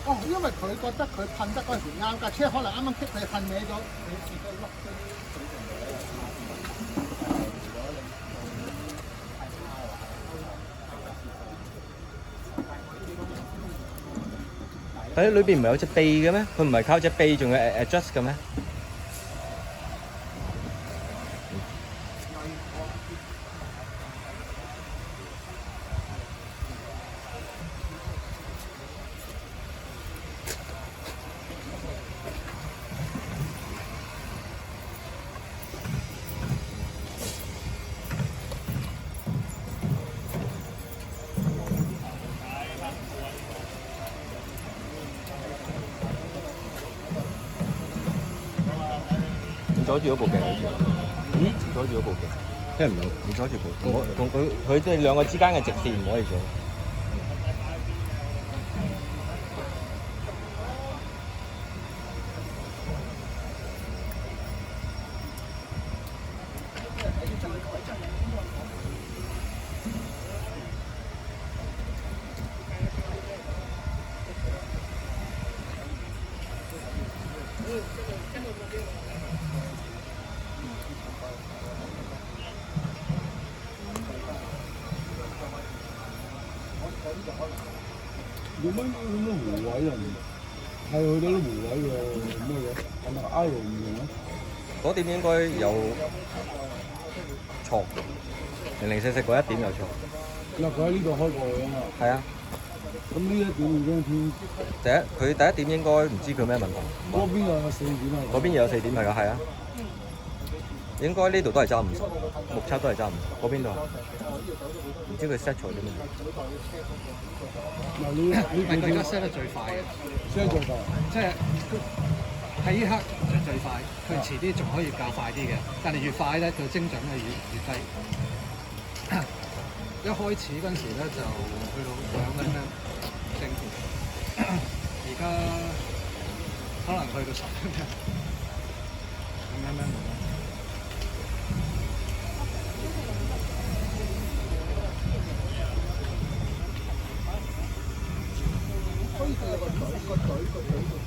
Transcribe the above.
哦，因為佢覺得佢噴得嗰陣時啱，架車可能啱啱棘佢噴歪咗。喺裏邊唔係有隻臂嘅咩？佢唔係靠隻臂仲要 adjust 嘅咩？阻住嗰部鏡好似，阻住嗰部鏡，聽唔到，唔阻住部，同佢哋兩個之間嘅直線唔可以做。做乜弧位啊？係去到啲弧位嘅咩嘢？係咪 I 唔同啊？嗰點應該有錯，零零四四嗰一點有錯。嗱，佢喺呢度開過去啊嘛。係啊。咁呢一點已經偏。佢第一點應該唔知佢咩問題。嗰邊有4點啊。嗰邊有4點係㗎，係啊。應該呢度都係揸50，目測都係揸50，嗰邊都係。唔知佢 set 錯啲咩？嗱，你佢而家 set 得最快嘅 set 最快，即係喺呢刻就最快，佢遲啲仲可以較快啲嘅，但係越快咧，佢精準係越低。一開始嗰陣時咧就去到2蚊正負，而家可能去到10蚊，5蚊冇。可以佢有個嘴。